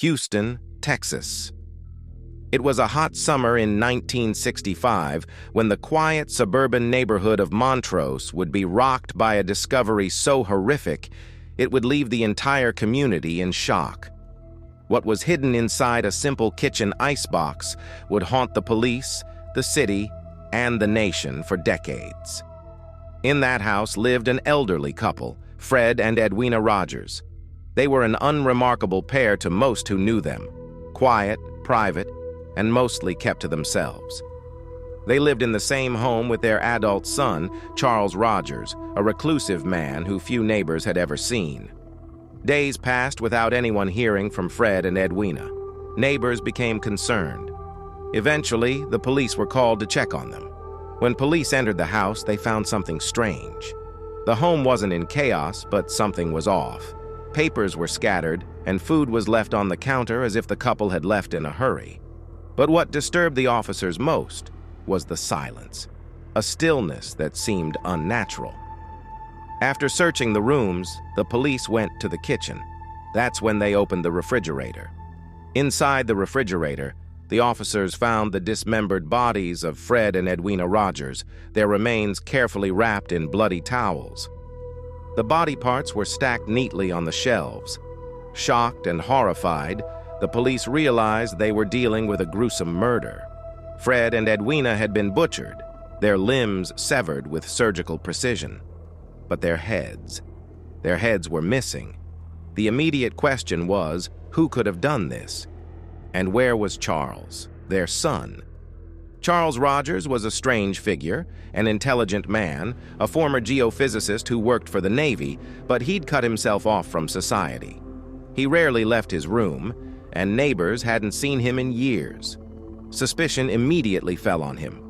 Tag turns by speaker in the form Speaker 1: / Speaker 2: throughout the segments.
Speaker 1: Houston, Texas. It was a hot summer in 1965 when the quiet suburban neighborhood of Montrose would be rocked by a discovery so horrific it would leave the entire community in shock. What was hidden inside a simple kitchen icebox would haunt the police, the city, and the nation for decades. In that house lived an elderly couple, Fred and Edwina Rogers. They were an unremarkable pair to most who knew them, quiet, private, and mostly kept to themselves. They lived in the same home with their adult son, Charles Rogers, a reclusive man who few neighbors had ever seen. Days passed without anyone hearing from Fred and Edwina. Neighbors became concerned. Eventually, the police were called to check on them. When police entered the house, they found something strange. The home wasn't in chaos, but something was off. Papers were scattered, and food was left on the counter as if the couple had left in a hurry. But what disturbed the officers most was the silence, a stillness that seemed unnatural. After searching the rooms, the police went to the kitchen. That's when they opened the refrigerator. Inside the refrigerator, the officers found the dismembered bodies of Fred and Edwina Rogers, their remains carefully wrapped in bloody towels. The body parts were stacked neatly on the shelves. Shocked and horrified, the police realized they were dealing with a gruesome murder. Fred and Edwina had been butchered, their limbs severed with surgical precision. But their heads were missing. The immediate question was, who could have done this? And where was Charles, their son? Charles Rogers was a strange figure, an intelligent man, a former geophysicist who worked for the Navy, but he'd cut himself off from society. He rarely left his room, and neighbors hadn't seen him in years. Suspicion immediately fell on him.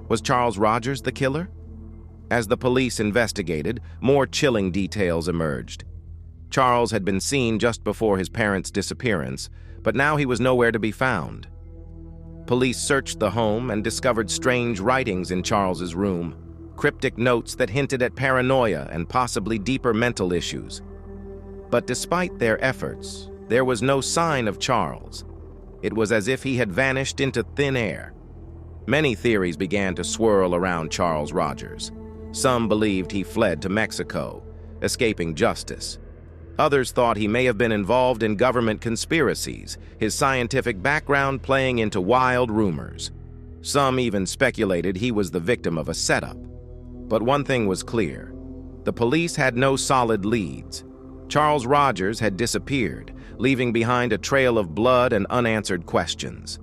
Speaker 1: Was Charles Rogers the killer? As the police investigated, more chilling details emerged. Charles had been seen just before his parents' disappearance, but now he was nowhere to be found. Police searched the home and discovered strange writings in Charles's room, cryptic notes that hinted at paranoia and possibly deeper mental issues. But despite their efforts, there was no sign of Charles. It was as if he had vanished into thin air. Many theories began to swirl around Charles Rogers. Some believed he fled to Mexico, escaping justice. Others thought he may have been involved in government conspiracies, his scientific background playing into wild rumors. Some even speculated he was the victim of a setup. But one thing was clear. The police had no solid leads. Charles Rogers had disappeared, leaving behind a trail of blood and unanswered questions.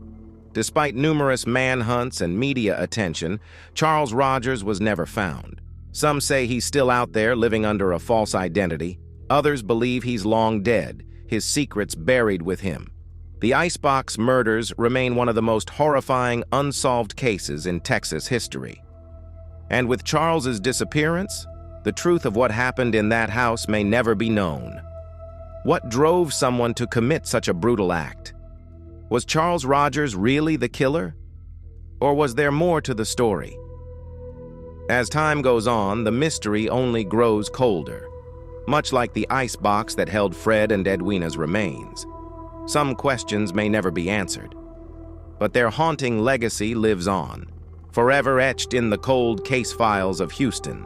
Speaker 1: Despite numerous manhunts and media attention, Charles Rogers was never found. Some say he's still out there living under a false identity. Others believe he's long dead, his secrets buried with him. The Icebox murders remain one of the most horrifying unsolved cases in Texas history. And with Charles's disappearance, the truth of what happened in that house may never be known. What drove someone to commit such a brutal act? Was Charles Rogers really the killer? Or was there more to the story? As time goes on, the mystery only grows colder. Much like the icebox that held Fred and Edwina's remains. Some questions may never be answered. But their haunting legacy lives on, forever etched in the cold case files of Houston.